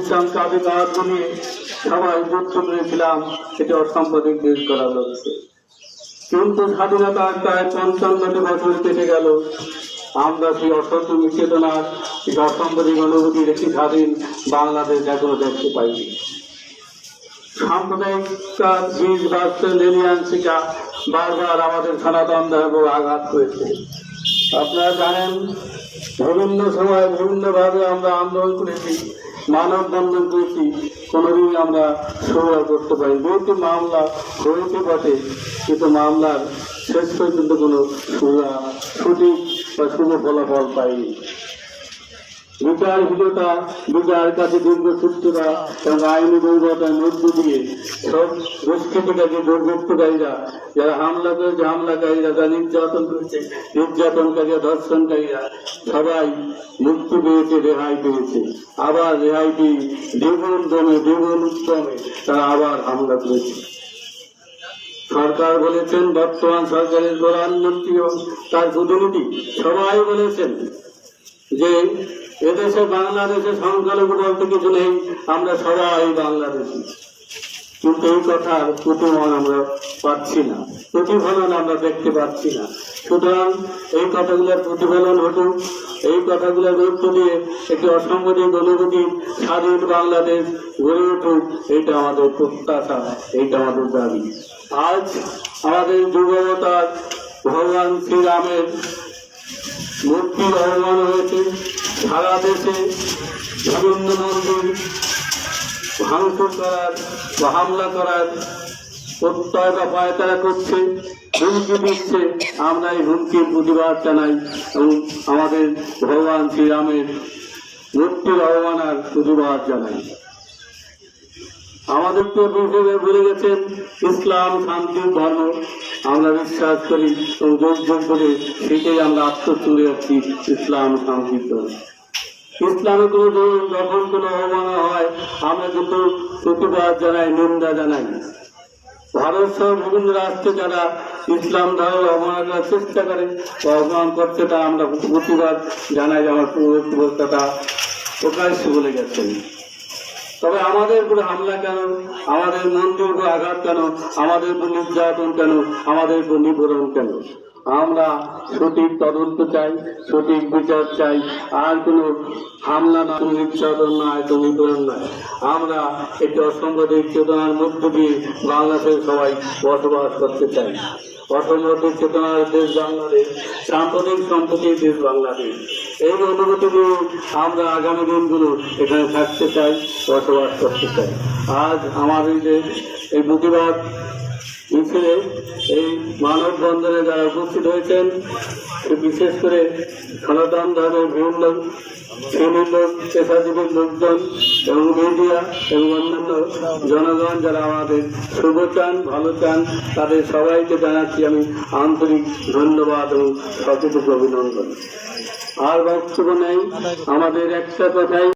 ইসলামকে আবির্ভাব নিয়ে সবাই যুদ্ধ করেছিলাম, এটা অসাম্প্রদায়িক দেশ করা হচ্ছে। কিন্তু স্বাধীনতার প্রায় 55টি বছর কেটে গেল, আমরা সেই অসৎ চেতনার অসাম্প্রদায়িক অনুভূতির একটি স্বাধীন বাংলাদেশ এখনো দেখতে পাইনি। সাম্প্রদায়িক বীজ বাস্তব বারবার আমাদের সনাতন ধর্ম আঘাত করেছে। আপনারা জানেন, বিভিন্ন সময় বিভিন্নভাবে আমরা আন্দোলন করেছি, মানববন্ধন করেছি, কোনোদিন আমরা সমাধান করতে পারি। বহুতো মামলা হয়েছে বটে, কিন্তু মামলার শেষ পর্যন্ত কোনো সঠিক বা শুভ ফলাফল পাইনি। বিচারহীনতা, বিচার কাছে দীর্ঘসূত্রতা এবং আইনি দুর্বলতার মধ্য দিয়ে সব দুষ্কৃতিকারী দুর্বৃত্তকারীরা, যারা হামলা করেছে, হামলাকারীরা, যারা নির্যাতন করেছে, নির্যাতনকারীরা, ধর্ষণকারীরা সবাই মুক্তি পেয়েছে, রেহাই পেয়েছে। আবার রেহাই পেয়ে দ্বিগুণ দমে, দ্বিগুণ উত্তমে তারা আবার হামলা করেছে। সরকার বলেছেন, বর্তমান সরকারের প্রধানমন্ত্রী এবং তার প্রতিনিধি সবাই বলেছেন যে এদেশে বাংলাদেশে সংখ্যালঘু বলতে কিছু নেই, আমরা সবাই বাংলাদেশি। কিন্তু এই কথার প্রতিমান আমরা পাচ্ছি না, প্রতিফলন আমরা দেখতে পাচ্ছি না। সুতরাং এই কথাগুলোর প্রতিফলন ঘটুক, এই কথাগুলোর গুরুত্ব দিয়ে একটি অসাম্প্রদায়িক অনুভূতি স্বাধীন বাংলাদেশ গড়ে উঠুক, এইটা আমাদের প্রত্যাশা, এইটা আমাদের দাবি। আজ আমাদের যুবতার ভগবান শ্রীরামের মূর্তির অবমান হয়েছে। সারা দেশে বিভিন্ন মন্দির ভাঙচুর করার বা হামলা করার প্রত্যয় বা পায়তারা করছে, হুমকি দিচ্ছে। আমরা এই হুমকির প্রতিবাদ জানাই এবং আমাদের ভগবান শ্রীরামের মূর্তির অবমানার প্রতিবাদ জানাই। আমাদের তো বলে গেছেন ইসলাম শান্তির ধর্ম, আমরা বিশ্বাস করি এবং যোগ যোগ করে সেটাই আমরা আত্মস্থ করে যাচ্ছি, ইসলাম শান্তির ধর্ম। ইসলামে কোনো যখন কোনো অবমাননা হয় আমরা কিন্তু প্রতিবাদ জানাই, নিন্দা জানাই। ভারত সহ বিভিন্ন রাষ্ট্রে যারা ইসলাম ধর্ম অবমাননা করার চেষ্টা করে বা অবমান করছে, তা আমরা প্রতিবাদ জানাই। আমার পূর্ববর্তীরা প্রকাশ্যে বলে গেছেন। তবে আমাদের উপরে হামলা কেন, আমাদের মন্দির উপর আঘাত কেন, আমাদের উপর নির্যাতন কেন, আমাদের উপর নিপীড়ন কেন? আমরা সঠিক তদন্ত চাই, সঠিক বিচার চাই। আর কোনো হামলা না, কোনো নির্যাতন নয়, কোনো নিপীড়ন নয়। আমরা একটি অসাম্প্রদায়িক চেতনার মধ্য দিয়ে বাংলাদেশের সবাই বসবাস করতে চাই। অসাম্প্রদায়িক চেতনার দেশ বাংলাদেশ, সাম্প্রদায়িক সম্প্রীতির দেশ বাংলাদেশ। এই অনুভূতি নিয়ে আমরা আগামী দিনগুলো এখানে থাকতে চাই, বসবাস করতে চাই। আজ আমাদের যে এই প্রতিবাদ মিছিলে, এই মানববন্ধনে যারা উপস্থিত হয়েছেন, বিশেষ করে সনাতন ধর্মের বিভিন্ন শ্রেণীর লোক, পেশাজীবীর লোকজন এবং মিডিয়া এবং অন্যান্য জনগণ যারা আমাদের শুভ চান, ভালো চান, তাদের সবাইকে জানাচ্ছি আমি আন্তরিক ধন্যবাদ এবং সচেতন অভিনন্দন। আর বক্তব্য নেই, আমাদের একটা কথাই